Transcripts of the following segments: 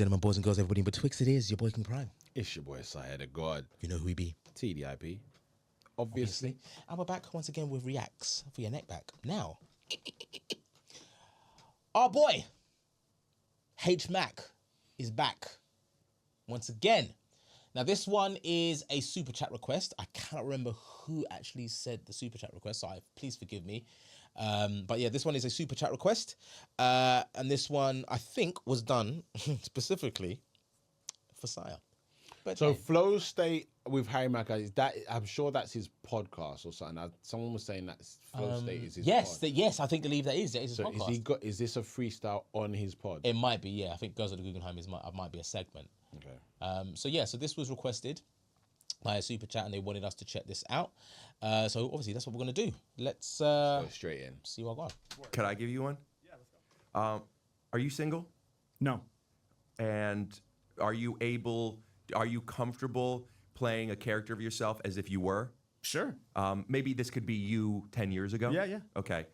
gentlemen, boys and girls, everybody in betwixt, it is your boy King Prime. It's your boy Syed of God. You know who we be. TDIP. Obviously. And we're back once again with Reacts for your neck back. Now, our boy, Mack, is back once again. Now, this one is a super chat request. I cannot remember who actually said the super chat request, so please forgive me. But yeah, this one is a super chat request. And this one, I think, was done specifically for Saya. But so Flow State with Harry Mack, I'm sure that's his podcast or something. Someone was saying that Flow State is his pod. Yes, I think believe that is his so podcast. Is this a freestyle on his pod? It might be, yeah. I think Girls at the Guggenheim might be a segment. Okay. So this was requested by a super chat and they wanted us to check this out. So obviously that's what we're going to do. Let's go straight in. See what I got. Could I give you one? Yeah, let's go. Are you single? No. And are you comfortable playing a character of yourself as if you were? Sure. Maybe this could be you 10 years ago? Yeah. Okay.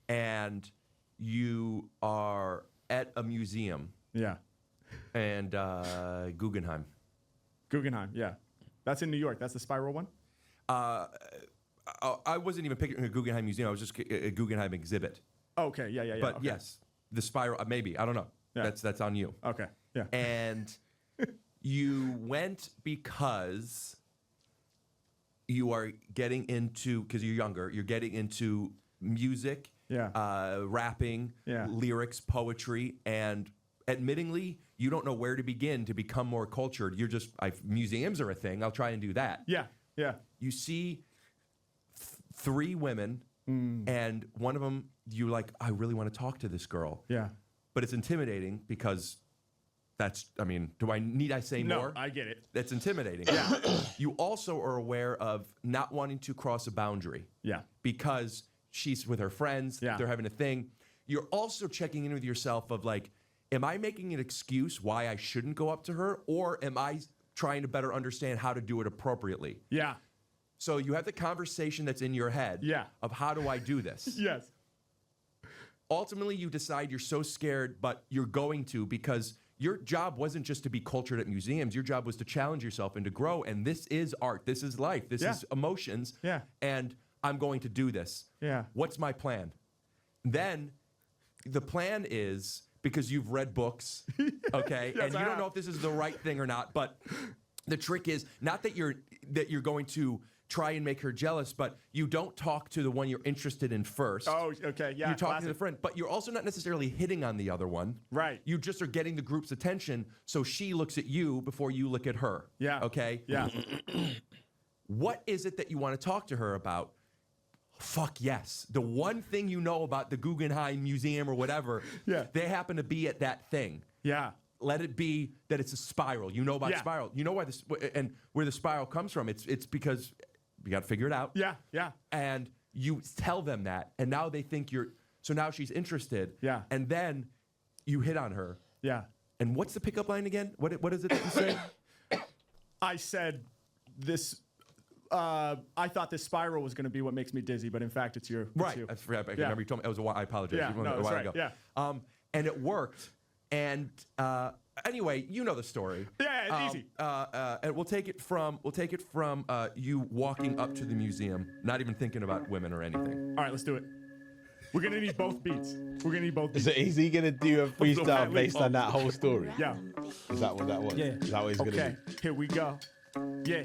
And you are at a museum. Yeah. And Guggenheim. Guggenheim, yeah. That's in New York. That's the Spiral one? I wasn't even picking a Guggenheim museum. I was just a Guggenheim exhibit. Okay, yeah. But okay. yes, the Spiral, maybe. I don't know. Yeah. That's on you. Okay, yeah. And you went because you are getting into, because you're younger, you're getting into music, rapping, lyrics, poetry, and admittingly, you don't know where to begin to become more cultured. You're just, museums are a thing. I'll try and do that. Yeah. You see three women, and one of them, you're like, I really want to talk to this girl. Yeah. But it's intimidating because need I say more? No, I get it. That's intimidating. Yeah. You also are aware of not wanting to cross a boundary. Yeah. Because she's with her friends, they're having a thing. You're also checking in with yourself of like, am I making an excuse why I shouldn't go up to her? Or am I trying to better understand how to do it appropriately? Yeah. So you have the conversation that's in your head of how do I do this? Yes. Ultimately, you decide you're so scared, but you're going to because your job wasn't just to be cultured at museums. Your job was to challenge yourself and to grow. And this is art. This is life. This is emotions. Yeah. And I'm going to do this. Yeah. What's my plan? Then the plan is, because you've read books, okay, Yes, and you don't know if this is the right thing or not, but the trick is not that you're going to try and make her jealous, but you don't talk to the one you're interested in first. Oh, okay, yeah. You're talking to the friend, but you're also not necessarily hitting on the other one. Right. You just are getting the group's attention, so she looks at you before you look at her. Yeah. Okay? Yeah. What is it that you want to talk to her about? Fuck yes. The one thing you know about the Guggenheim Museum or whatever, they happen to be at that thing. Yeah. Let it be that it's a spiral. You know about spiral. You know why this and where the spiral comes from. It's because you got to figure it out. Yeah. And you tell them that, and now they think you're. So now she's interested. Yeah. And then you hit on her. Yeah. And what's the pickup line again? What is it that you said? I said this. I thought this spiral was going to be what makes me dizzy, but in fact, it's you. Right. I remember you told me. It was a while. I apologize. Yeah. No, a while right. ago. Yeah. And it worked. And anyway, you know the story. Yeah, it's easy. And we'll take it from you walking up to the museum, not even thinking about women or anything. All right, let's do it. We're gonna need both beats. So is he gonna do a freestyle based on that whole story? Yeah. Is that what that was? Yeah. Is that what he's gonna do? Okay, here we go. Yeah.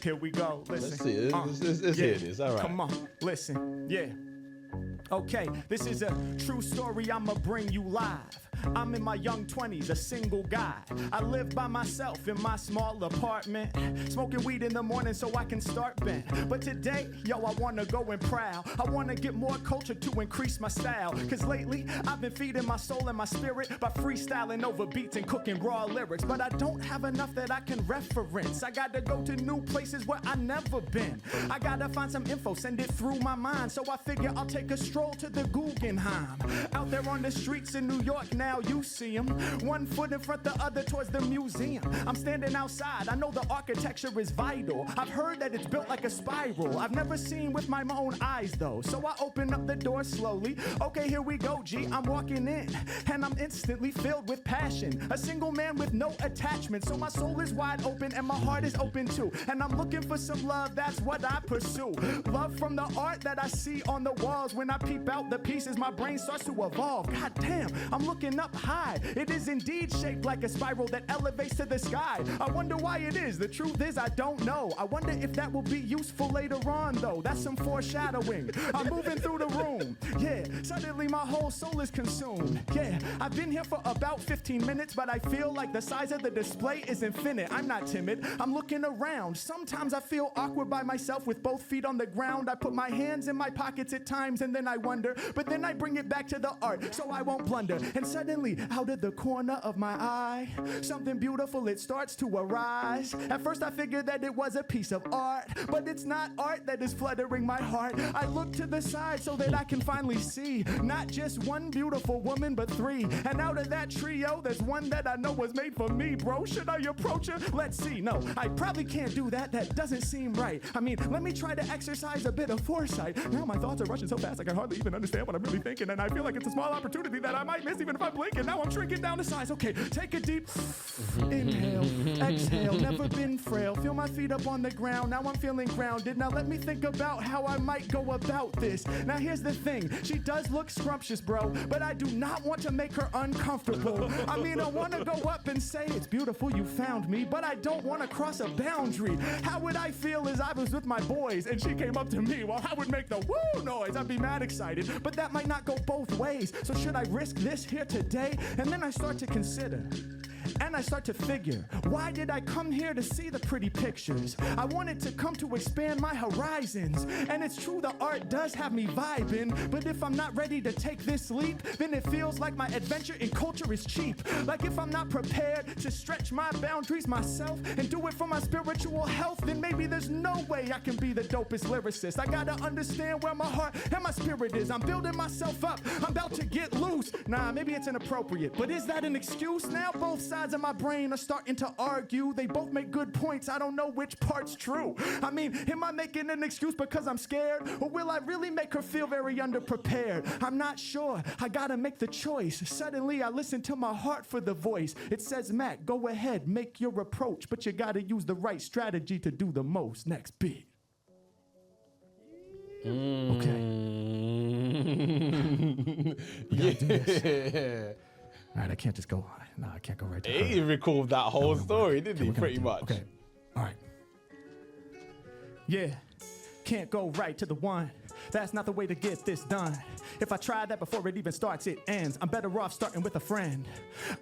Here we go. Listen. Let's see. Let's hear this. All right. Come on. Listen. Yeah. Okay, this is a true story I'ma bring you live. I'm in my young 20s, a single guy. I live by myself in my small apartment, smoking weed in the morning so I can start bent. But today, yo, I wanna go and proud. I wanna get more culture to increase my style. Cause lately, I've been feeding my soul and my spirit by freestyling over beats and cooking raw lyrics. But I don't have enough that I can reference. I gotta go to new places where I never been. I gotta find some info, send it through my mind. So I figure I'll take a stroll to the Guggenheim. Out there on the streets in New York now. now you see them. One foot in front, the other towards the museum. I'm standing outside, I know the architecture is vital. I've heard that it's built like a spiral. I've never seen with my own eyes though. So I open up the door slowly. Okay, here we go, G, I'm walking in. And I'm instantly filled with passion. A single man with no attachment. So my soul is wide open and my heart is open too. And I'm looking for some love, that's what I pursue. Love from the art that I see on the walls. When I peep out the pieces, my brain starts to evolve. God damn, I'm looking up high. It is indeed shaped like a spiral that elevates to the sky. I wonder why it is. The truth is I don't know. I wonder if that will be useful later on though. That's some foreshadowing. I'm moving through the room. Yeah, suddenly my whole soul is consumed. Yeah, I've been here for about 15 minutes, but I feel like the size of the display is infinite. I'm not timid. I'm looking around. Sometimes I feel awkward by myself with both feet on the ground. I put my hands in my pockets at times and then I wonder, but then I bring it back to the art so I won't blunder. And suddenly, out of the corner of my eye, something beautiful, it starts to arise. At first I figured that it was a piece of art, but it's not art that is fluttering my heart. I look to the side so that I can finally see not just one beautiful woman, but three. And out of that trio, there's one that I know was made for me, bro. Should I approach her? Let's see. No, I probably can't do that. That doesn't seem right. I mean, let me try to exercise a bit of foresight. Now my thoughts are rushing so fast I can hardly even understand what I'm really thinking. And I feel like it's a small opportunity that I might miss even if I blink. And now I'm shrinking down to size. Okay, take a deep inhale, exhale. Never been frail. Feel my feet up on the ground. Now I'm feeling grounded. Now let me think about how I might go about this. Now here's the thing. She does look scrumptious, bro, but I do not want to make her uncomfortable. I mean, I want to go up and say, it's beautiful you found me, but I don't want to cross a boundary. How would I feel as I was with my boys and she came up to me? Well, I would make the woo noise. I'd be mad excited, but that might not go both ways. So should I risk this here today? And then I start to consider. And I start to figure, why did I come here to see the pretty pictures? I wanted to come to expand my horizons. And it's true, the art does have me vibing, but if I'm not ready to take this leap, then it feels like my adventure in culture is cheap. Like if I'm not prepared to stretch my boundaries myself and do it for my spiritual health, then maybe there's no way I can be the dopest lyricist. I gotta understand where my heart and my spirit is. I'm building myself up, I'm about to get loose. Nah, maybe it's inappropriate, but is that an excuse now? Both sides of my brain are starting to argue. They both make good points. I don't know which part's true. I mean, am I making an excuse because I'm scared? Or will I really make her feel very underprepared? I'm not sure. I gotta make the choice. Suddenly, I listen to my heart for the voice. It says, Mac, go ahead, make your approach, but you gotta use the right strategy to do the most. Next beat. Okay. Yeah. All right, I can't just go. No, I can't go right to her. He recalled that whole story, didn't he? Pretty much. Okay. All right. Yeah. Can't go right to the one. That's not the way to get this done. If I try that before it even starts, it ends. I'm better off starting with a friend.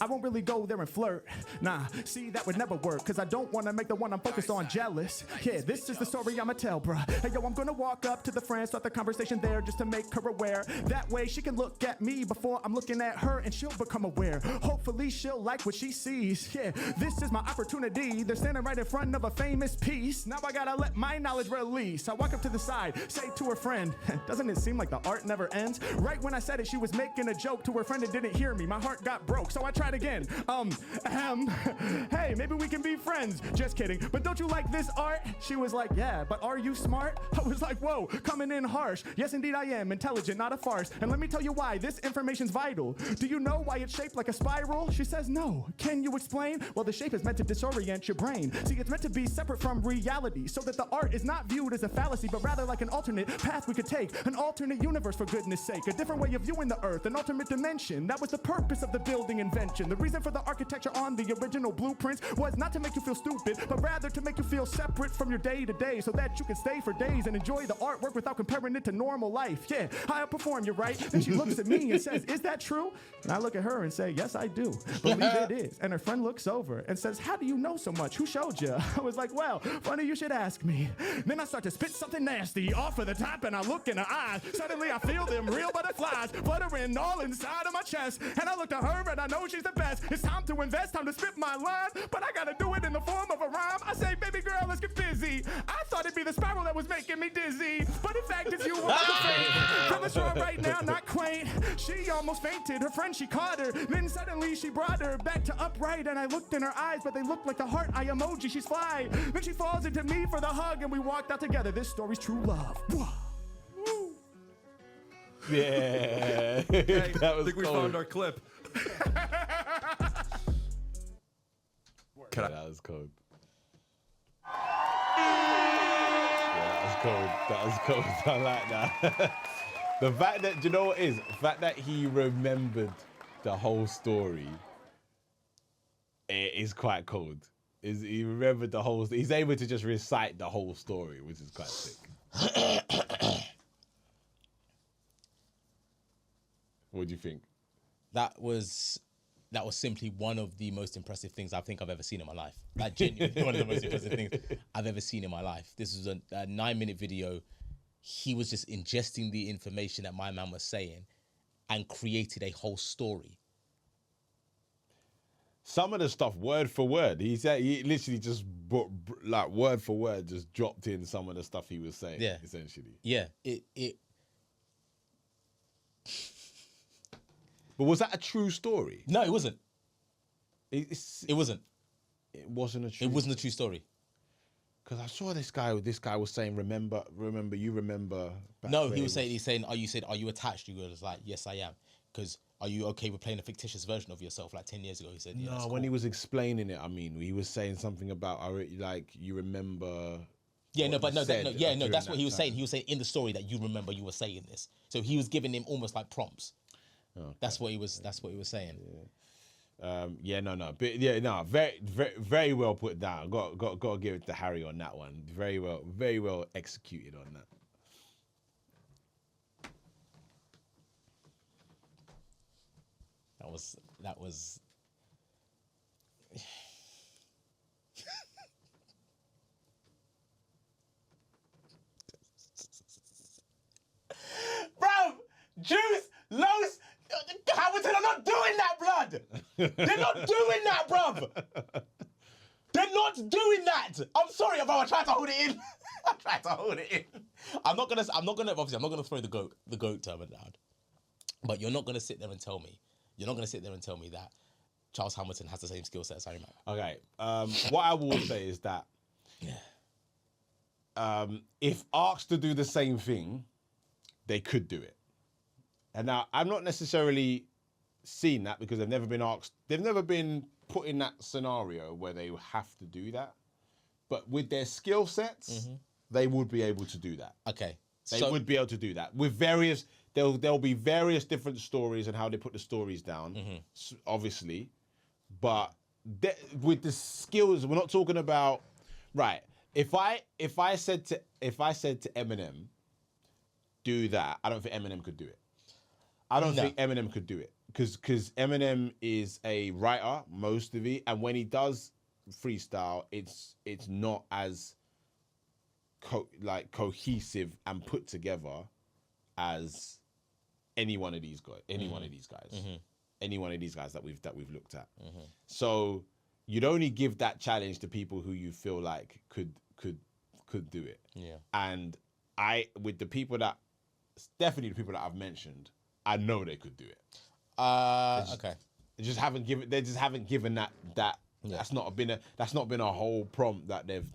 I won't really go there and flirt. Nah, see, that would never work, cause I don't wanna make the one I'm focused on jealous. Yeah, this is the story I'ma tell, bruh. Hey, yo, I'm gonna walk up to the friend, start the conversation there just to make her aware. That way she can look at me before I'm looking at her and she'll become aware. Hopefully she'll like what she sees. Yeah, this is my opportunity. They're standing right in front of a famous piece. Now I gotta let my knowledge release. I walk up to the side, say to her friend, doesn't it seem like the art never ends? Right when I said it, she was making a joke to her friend and didn't hear me. My heart got broke, so I tried again. Hey, maybe we can be friends. Just kidding. But don't you like this art? She was like, yeah, but are you smart? I was like, whoa, coming in harsh. Yes, indeed I am. Intelligent, not a farce. And let me tell you why. This information's vital. Do you know why it's shaped like a spiral? She says, no. Can you explain? Well, the shape is meant to disorient your brain. See, it's meant to be separate from reality, so that the art is not viewed as a fallacy, but rather like an alternate path we could take. An alternate universe, for goodness sake. A different way of viewing the earth, an alternate dimension. That was the purpose of the building invention. The reason for the architecture on the original blueprints was not to make you feel stupid, but rather to make you feel separate from your day to day, so that you can stay for days and enjoy the artwork without comparing it to normal life. Yeah, I outperform you, right? Then she looks at me and says, is that true? And I look at her and say, yes, I do. Believe it is. And her friend looks over and says, how do you know so much? Who showed you? I was like, well, funny you should ask me. Then I start to spit something nasty off of the top and I look in her eyes. Suddenly I feel them real feel butterflies fluttering all inside of my chest. And I look to her and I know she's the best. It's time to invest, time to spit my lines, but I gotta do it in the form of a rhyme. I say, baby girl, let's get busy. I thought it'd be the spiral that was making me dizzy, but in fact it's you. From the straw right now, not quaint. She almost fainted. Her friend, she caught her. Then suddenly she brought her back to upright, and I looked in her eyes, but they looked like the heart eye emoji. She's fly. Then she falls into me for the hug, and we walked out together. This story's true love. Yeah. Okay, That I was think we cold. found our clip. Yeah, that was cold. Yeah, that was cold. I like that. The fact that, do you know what it is? The fact that he remembered the whole story, it is quite cold. He remembered the whole. He's able to just recite the whole story, which is quite sick. What do you think? That was simply one of the most impressive things I think I've ever seen in my life. Like, genuinely one of the most impressive things I've ever seen in my life. This was a 9-minute video. He was just ingesting the information that my man was saying and created a whole story. Some of the stuff, word for word, he said he literally just like word for word just dropped in some of the stuff he was saying. Yeah. Essentially. Yeah, But was that a true story? No, it wasn't. It wasn't. It wasn't a true. It wasn't a true story. Because I saw this guy. This guy was saying, "Remember, you remember." Back No, where he it was saying, are you attached? You was like, yes, I am. Because are you okay with playing a fictitious version of yourself like 10 years ago? He said, yeah. No, that's when he cool. was explaining it, I mean, he was saying something about, like, you remember. Yeah, no, what but you no, said during that's what that he was time. saying. He was saying in the story that you remember you were saying this. So he was giving him almost like prompts. Okay. That's what he was saying. Very, very, very well put down. Got to give it to Harry on that one. Very well executed on that. That was. Bruv, Juice, Los, Hamilton are not doing that, blood. They're not doing that, bruv. They're not doing that. I'm sorry, bro. I tried to hold it in. I'm not gonna throw the goat term around. But you're not gonna sit there and tell me that Charles Hamilton has the same skill set as Harry Mack. Okay. What I will say is that if asked to do the same thing, they could do it. And now I'm not necessarily seen that because they've never been asked. They've never been put in that scenario where they have to do that. But with their skill sets, they would be able to do that. Okay. They would be able to do that with various. There'll be various different stories and how they put the stories down, obviously. But with the skills, we're not talking about right. If I said to Eminem, do that, I don't think Eminem could do it. I don't think Eminem could do it because Eminem is a writer most of it, and when he does freestyle, it's not as cohesive and put together as any one of these guys, any one of these guys that we've looked at. So you'd only give that challenge to people who you feel like could do it. Yeah. And with the people that, definitely the people that I've mentioned, I know they could do it. Okay. They just haven't given that. Yeah. That's not been a whole prompt that they've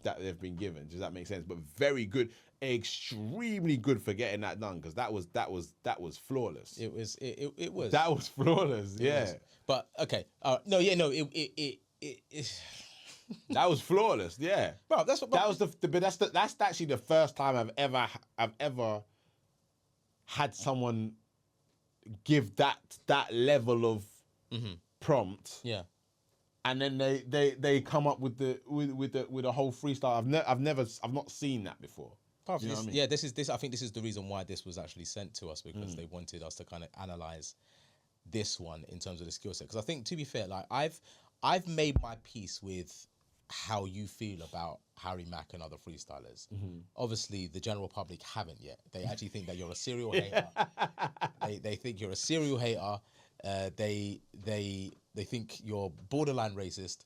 been given. Does that make sense? But very good, extremely good for getting that done because that was flawless. It was. That was flawless. Yeah. Was. But okay. That was flawless. Yeah. Bro, that's actually the first time I've ever had someone give that level of prompt. Yeah. And then they come up with a whole freestyle. I've not seen that before. You know what I mean? Yeah, this. I think this is the reason why this was actually sent to us because they wanted us to kind of analyze this one in terms of the skill set. Because I think, to be fair, like I've made my peace with how you feel about Harry Mack and other freestylers. Obviously, the general public haven't yet. They actually think that you're a serial hater. They think you're a serial hater. They think you're borderline racist.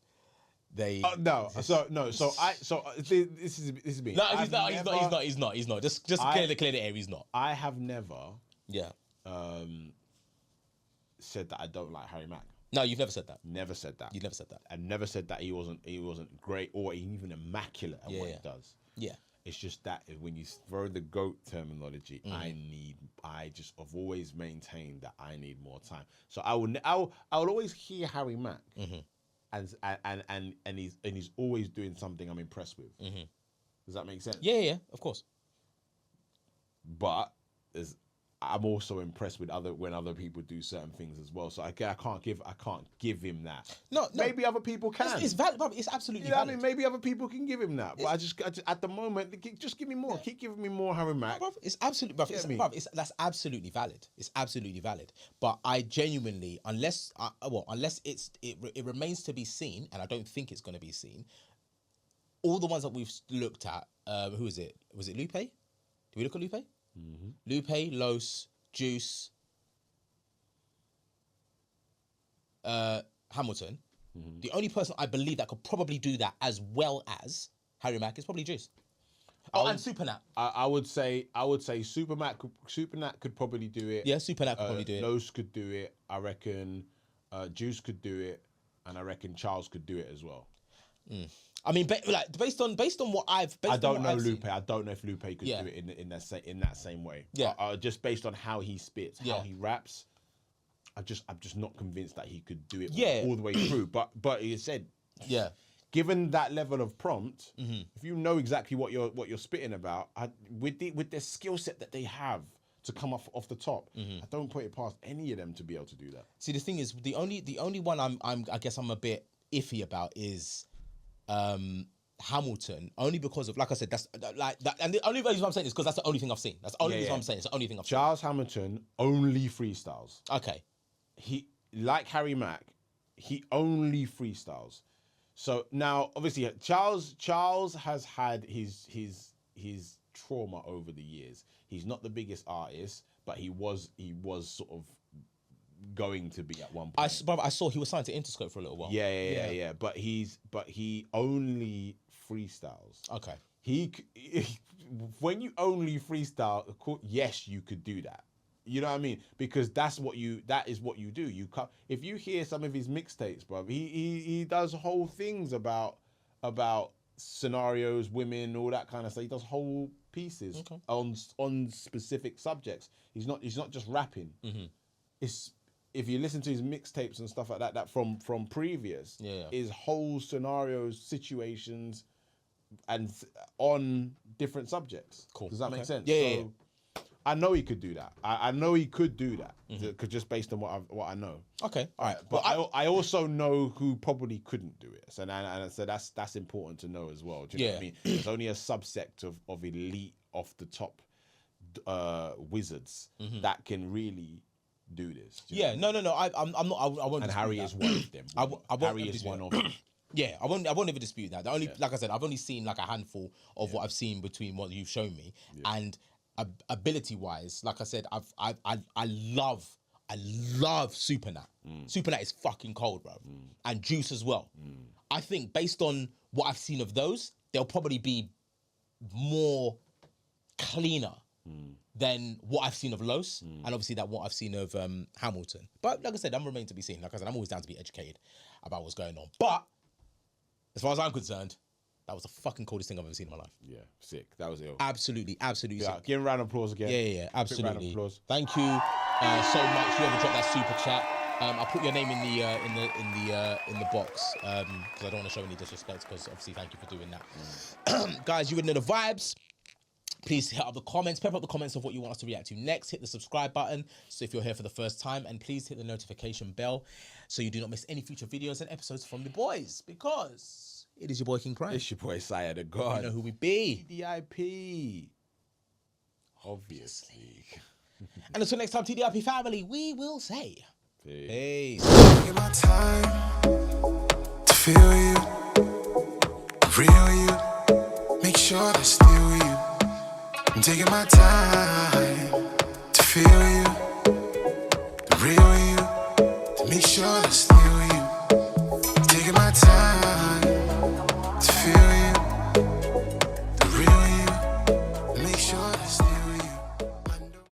They this is me. No, he's not. Just clear the air. He's not. I have never Yeah. said that I don't like Harry Mack. No, you've never said that. Never said that. You never said that. I never said that he wasn't great or even immaculate at what he does. Yeah. It's just that when you throw the GOAT terminology, I've always maintained that I need more time. So I will always hear Harry Mack, and he's always doing something I'm impressed with. Does that make sense? Yeah, of course. But I'm also impressed with when other people do certain things as well. So I can't give him that. No. Maybe other people can. It's valid, bro. It's absolutely valid. valid. I mean, maybe other people can give him that. But I just at the moment, just give me more. Keep giving me more Harry Mack. Bruv, it's absolutely, that's absolutely valid. It's absolutely valid. But I genuinely, unless it remains to be seen, and I don't think it's going to be seen. All the ones that we've looked at, who is it? Was it Lupe? Did we look at Lupe? Lupe, Los, Juice, Hamilton. The only person I believe that could probably do that as well as Harry Mack is probably Juice. And Supernat. I would say Supernat could probably do it. Yeah, Supernat could probably do it. Los could do it. I reckon Juice could do it, and I reckon Charles could do it as well. I mean, based on what I've. I don't know Lupe. I don't know if Lupe could do it in that same way. Yeah. Just based on how he spits, how he raps, I'm just not convinced that he could do it all the way through. But he said, given that level of prompt, if you know exactly what you're spitting about, with the skill set that they have to come off the top, I don't put it past any of them to be able to do that. See, the thing is, the only one I guess I'm a bit iffy about is Hamilton, only because of, like I said, that's like that, and the only reason I'm saying is because that's the only thing I've seen. That's the only reason I'm saying. It's the only thing I've seen. Charles Hamilton only freestyles. Okay. He, like Harry Mack, he only freestyles. So now, obviously, Charles has had his trauma over the years. He's not the biggest artist, but he was sort of going to be at one point. I saw he was signed to Interscope for a little while. Yeah. But he only freestyles. Okay. When you only freestyle, of course, yes, you could do that. You know what I mean? Because that is what you do. If you hear some of his mixtapes, bro, he does whole things about scenarios, women, all that kind of stuff. He does whole pieces on specific subjects. He's not just rapping. It's, if you listen to his mixtapes and stuff like that from previous, is whole scenarios, situations, and on different subjects. Cool. Does that make sense? Yeah. I know he could do that. I know he could do that, just based on what I know. Okay, all right. But I also know who probably couldn't do it, so that's important to know as well. Do you know what I mean? There's only a subsect of elite, off the top wizards that can really do this. Do you know? No. I'm not. I won't. And Harry is one of them. Harry is one of them. Yeah, I won't ever dispute that. Like I said, I've only seen like a handful of what I've seen between what you've shown me, and ability wise, like I said, I love Supernat. Supernat is fucking cold, bro, and Juice as well. I think based on what I've seen of those, they'll probably be more cleaner than what I've seen of Los, and obviously that what I've seen of Hamilton. But like I said, I'm remain to be seen. Like I said, I'm always down to be educated about what's going on. But as far as I'm concerned, that was the fucking coldest thing I've ever seen in my life. Yeah, sick. That was ill. Absolutely sick. Give him a round of applause again. Yeah, absolutely. Round of applause. Thank you so much. Whoever dropped that super chat. I'll put your name in the box because I don't want to show any disrespect. Because obviously, thank you for doing that, guys. You would know the vibes. Please hit up the comments, pep up the comments of what you want us to react to next. Hit the subscribe button so if you're here for the first time, and please hit the notification bell so you do not miss any future videos and episodes from the boys, because it is your boy King Crime. It's your boy Sire the God. You know who we be. TDIP. Obviously. And until next time, TDIP family, we will say peace. Taking my time to feel you. taking my time to feel you, the real you, to make sure that's still you.